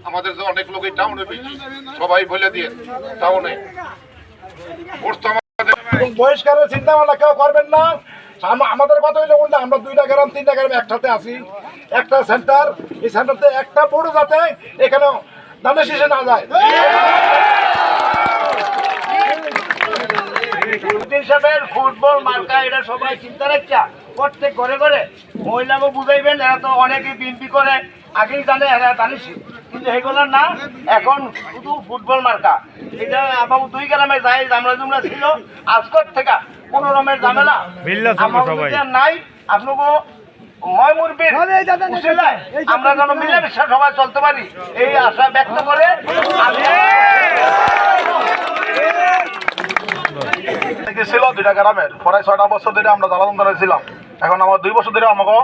আমাদের যে অনেক লোকই টাউনে সবাই বলে দিয়ে টাউনে বহিষ্কারের চিন্তা ভাবনা কেউ করবেন না। আমাদের কথা হইলে উল্টা আমরা 2টা গ্রাম 3টা গ্রাম একসাথে আছি, একটা সেন্টার, এই সেন্টারতে একটা বড় যাতে এখানে ধানের শীষে না যায়। হিসাবের ফুটবল মার্কা এটা সবাই চিন্তা রাখছে, প্রত্যেক ঘরে ঘরে মহিলাকে বুঝাইবেন। এরা তো অনেকেই বিএনপি করে, আগেই জানে এরা জানিস, কিন্তু এগুলো না, এখন শুধু ফুটবল মার্কা। এটা আবার 2 গ্রামে যাই জামলা জুমলা ছিল, আজকের থেকে কোনো রকমের ঝামেলা আমাদের নাই। আপনাকে আমরা যেন মিলেমিশে সবাই চলতে পারি এই আশা ব্যক্ত করে আমি ছিল 2টা গ্রামের প্রায় 6টা বছর ধরে আমরা জ্বালাতন ছিলাম। এখন আমার 2 বছর ধরে আমাকে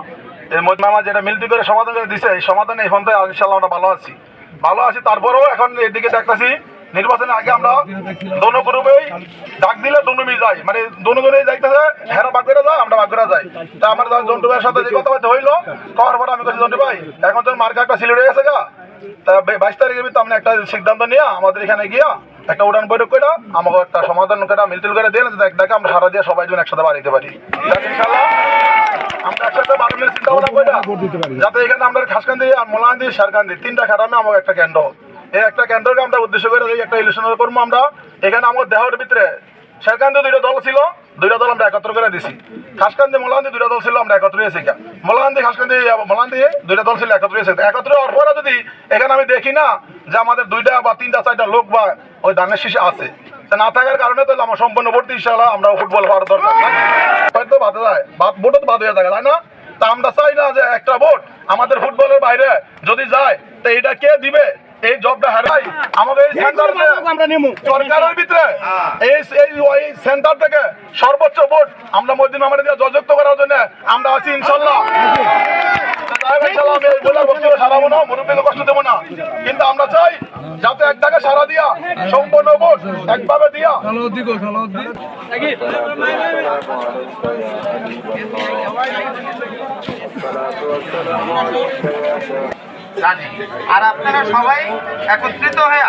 এই মজমামা যেটা মিলতি করে সমাধান করে দিছে, এই সমাধানে এখন তো ইনশাল্লাহ আমরা ভালো আছি। তারপরেও এখন এদিকে দেখতেছি নির্বাচনের আগে আমরা দোনো গ্রুপেই ডাক দিলে দুনুমি যাই, মানে দুজনেই যাইতেছে, হেরা বাগ করে যায়, আমরা বাগ করে যাই। তা আমার জন্টু ভাইয়ের সাথে যে কথাবার্তা হইলো, করার পরে আমি বলছি জন্টু ভাই এখন তো মার্কা একটা সিলেট হয়ে গেছে গা, তা 22 তারিখের ভিতরে আমরা একটা সিদ্ধান্ত নিয়ে আমাদের এখানে গিয়া একটা উড়ান বৈঠক করে আমাকে একটা সমাধান করে মিলটিল করে দিয়ে দেখে আমরা সারা দিয়ে সবাই জন একসাথে বাড়িতে পারি ইনশাল্লাহ। আমরা একসাথে বাড়ির চিন্তা ভাবনা করে যাতে এখানে আমরা খাসকান্দি আর মোলাকান্দি সারকান্দি 3টা খাটামে আমাকে একটা কেন্দ্র, এই একটা কেন্দ্রকে আমরা উদ্দেশ্য করে একটা ইলেকশন করবো। আমরা এখানে আমার দেহের ভিতরে সারকান্দি 2টা দল ছিল, 2টা দল আমরা একত্র করে দিছি। খাসকান্দি মোলাকান্দি 2টা দল ছিল, আমরা একত্র হয়েছি। মোলাকান্দি খাসকান্দি মোলাকান্দি 2টা দল ছিল, একত্র হয়েছে। একত্র হওয়ার পরে যদি এখানে আমি দেখি না যে আমাদের 2টা বা 3টা 4টা লোক বা ওই ধানের শীষে আছে, না থাকার কারণে তো আমার সম্পূর্ণ ভোট ইনশাআল্লাহ আমরা ফুটবল হওয়ার দরকার হয়তো বাদ যায়, ভোটও তো বাদ হয়ে যায়, তাই না? তা আমরা চাই না যে একটা ভোট আমাদের ফুটবলের বাইরে যদি যায় তো এটা কে দিবে? এই জবটা হারাই আমাদের এই সেন্টার সরকারের ভিতরে এই সেন্টার থেকে সর্বোচ্চ ভোট আমরা মসজিদ মামারে দিয়ে জয়যুক্ত করার জন্য আমরা আছি ইনশাল্লাহ। আমি বলার বক্তব্য সারাবো না, মুরব্বীকে কষ্ট দেবো না, কিন্তু আমরা চাই যাতে এক জায়গায় সারা দিয়া সম্পূর্ণ ভোট একভাবে দিয়া আর আপনারা সবাই একত্রিত হয়ে